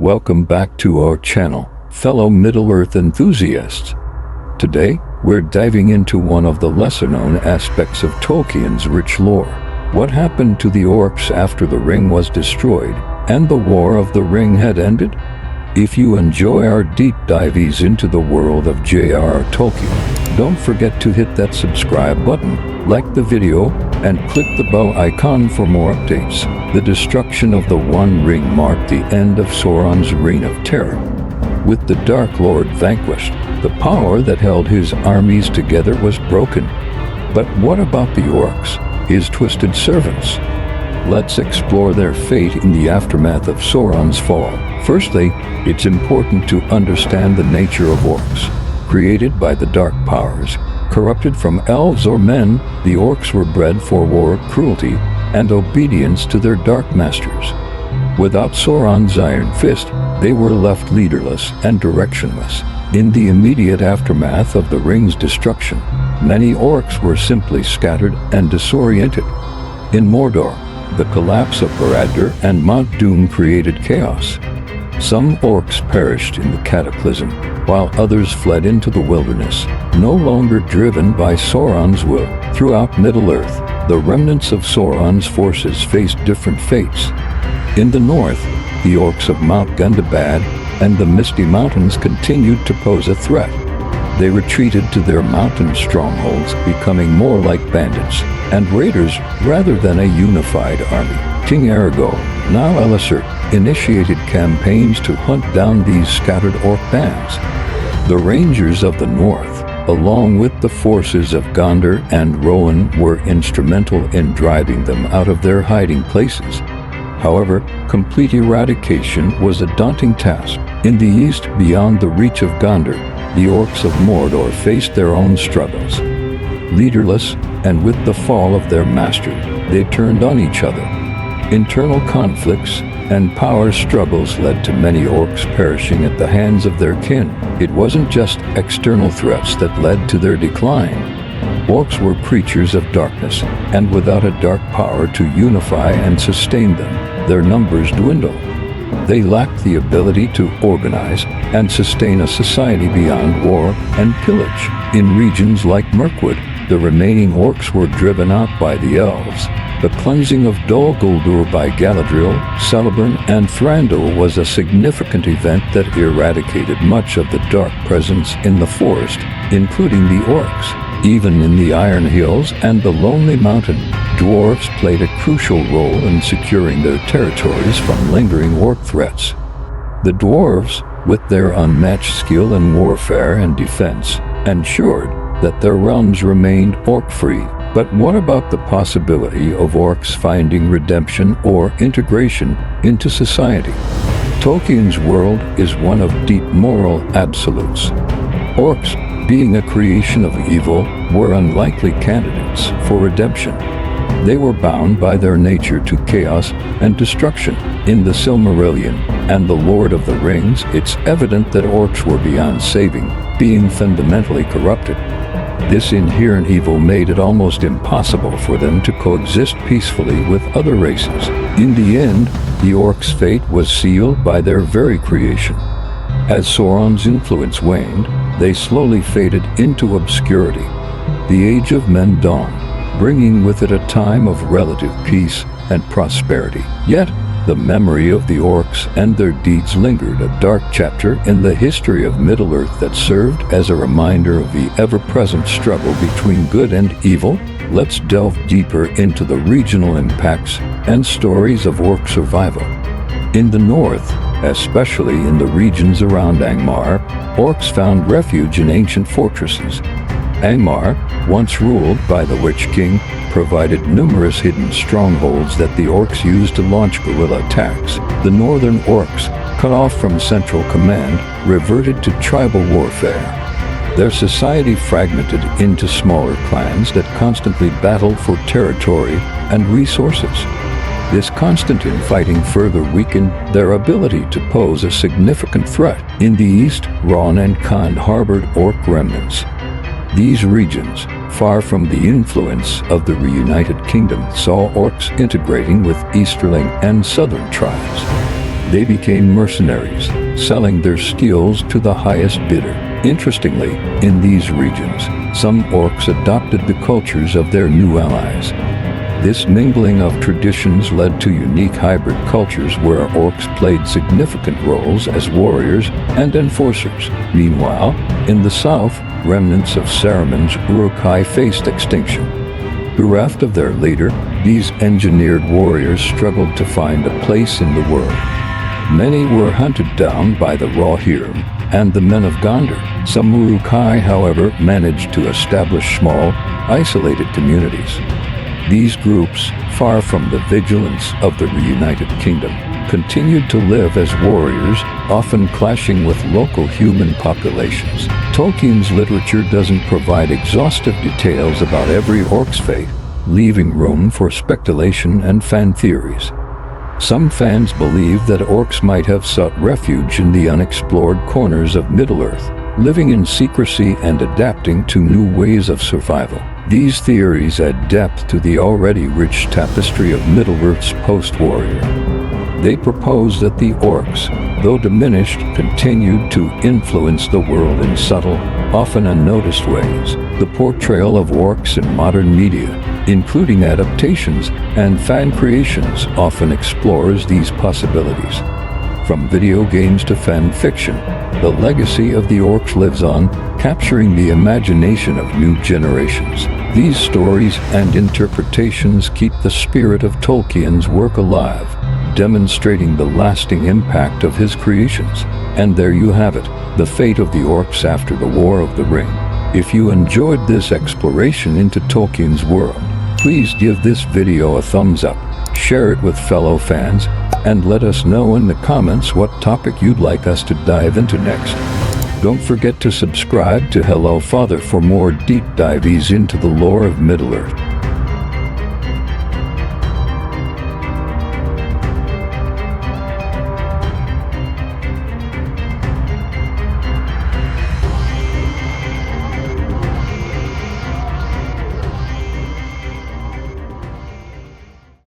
Welcome back to our channel, fellow Middle-earth enthusiasts. Today, we're diving into one of the lesser-known aspects of Tolkien's rich lore. What happened to the orcs after the ring was destroyed, and the War of the Ring had ended? If you enjoy our deep dives into the world of J.R.R. Tolkien, don't forget to hit that subscribe button, like the video, and click the bell icon for more updates. The destruction of the One Ring marked the end of Sauron's reign of terror. With the Dark Lord vanquished, the power that held his armies together was broken. But what about the orcs, his twisted servants? Let's explore their fate in the aftermath of Sauron's fall. Firstly, it's important to understand the nature of orcs. Created by the dark powers, corrupted from elves or men, the orcs were bred for war, cruelty, and obedience to their dark masters. Without Sauron's iron fist, they were left leaderless and directionless. In the immediate aftermath of the ring's destruction, many orcs were simply scattered and disoriented. In Mordor, the collapse of Barad-dûr and Mount Doom created chaos. Some orcs perished in the cataclysm, while others fled into the wilderness, no longer driven by Sauron's will. Throughout Middle-earth, the remnants of Sauron's forces faced different fates. In the north, the orcs of Mount Gundabad and the Misty Mountains continued to pose a threat. They retreated to their mountain strongholds, becoming more like bandits and raiders rather than a unified army. King Aragorn, now Elisir, initiated campaigns to hunt down these scattered orc bands. The Rangers of the North, along with the forces of Gondor and Rohan, were instrumental in driving them out of their hiding places. However, complete eradication was a daunting task. In the east, beyond the reach of Gondor, the orcs of Mordor faced their own struggles. Leaderless, and with the fall of their master, they turned on each other. Internal conflicts and power struggles led to many orcs perishing at the hands of their kin. It wasn't just external threats that led to their decline. Orcs were creatures of darkness, and without a dark power to unify and sustain them, their numbers dwindled. They lacked the ability to organize and sustain a society beyond war and pillage. In regions like Mirkwood, the remaining orcs were driven out by the elves. The cleansing of Dol Guldur by Galadriel, Celeborn, and Thranduil was a significant event that eradicated much of the dark presence in the forest, including the orcs. Even in the Iron Hills and the Lonely Mountain, dwarves played a crucial role in securing their territories from lingering orc threats. The dwarves, with their unmatched skill in warfare and defense, ensured that their realms remained orc-free. But what about the possibility of orcs finding redemption or integration into society? Tolkien's world is one of deep moral absolutes. Orcs, being a creation of evil, were unlikely candidates for redemption. They were bound by their nature to chaos and destruction. In the Silmarillion and the Lord of the Rings, it's evident that orcs were beyond saving, being fundamentally corrupted. This inherent evil made it almost impossible for them to coexist peacefully with other races. In the end, the orcs' fate was sealed by their very creation. As Sauron's influence waned, they slowly faded into obscurity. The Age of Men dawned, bringing with it a time of relative peace and prosperity. Yet, the memory of the orcs and their deeds lingered, a dark chapter in the history of Middle-earth that served as a reminder of the ever-present struggle between good and evil. Let's delve deeper into the regional impacts and stories of orc survival. In the north, especially in the regions around Angmar, orcs found refuge in ancient fortresses. Angmar, once ruled by the Witch King, provided numerous hidden strongholds that the orcs used to launch guerrilla attacks. The northern orcs, cut off from central command, reverted to tribal warfare. Their society fragmented into smaller clans that constantly battled for territory and resources. This constant infighting further weakened their ability to pose a significant threat. In the east, Ron and Khand harbored orc remnants. These regions, far from the influence of the reunited kingdom, saw orcs integrating with easterling and southern tribes. They became mercenaries, selling their skills to the highest bidder. Interestingly, in these regions, some orcs adopted the cultures of their new allies. This mingling of traditions led to unique hybrid cultures where orcs played significant roles as warriors and enforcers. Meanwhile, in the south, remnants of Saruman's Uruk-hai faced extinction. Bereft of their leader, these engineered warriors struggled to find a place in the world. Many were hunted down by the Rohirrim and the men of Gondor. Some Uruk-hai, however, managed to establish small, isolated communities. These groups, far from the vigilance of the reunited kingdom, continued to live as warriors, often clashing with local human populations. Tolkien's literature doesn't provide exhaustive details about every orc's fate, leaving room for speculation and fan theories. Some fans believe that orcs might have sought refuge in the unexplored corners of Middle-earth, living in secrecy and adapting to new ways of survival. These theories add depth to the already rich tapestry of Middle-earth's post-warrior. They propose that the orcs, though diminished, continued to influence the world in subtle, often unnoticed ways. The portrayal of orcs in modern media, including adaptations and fan creations, often explores these possibilities. From video games to fan fiction, the legacy of the orcs lives on, capturing the imagination of new generations. These stories and interpretations keep the spirit of Tolkien's work alive, demonstrating the lasting impact of his creations. And there you have it, the fate of the orcs after the War of the Ring. If you enjoyed this exploration into Tolkien's world, please give this video a thumbs up, share it with fellow fans, and let us know in the comments what topic you'd like us to dive into next. Don't forget to subscribe to Hello Father for more deep dives into the lore of Middle-earth.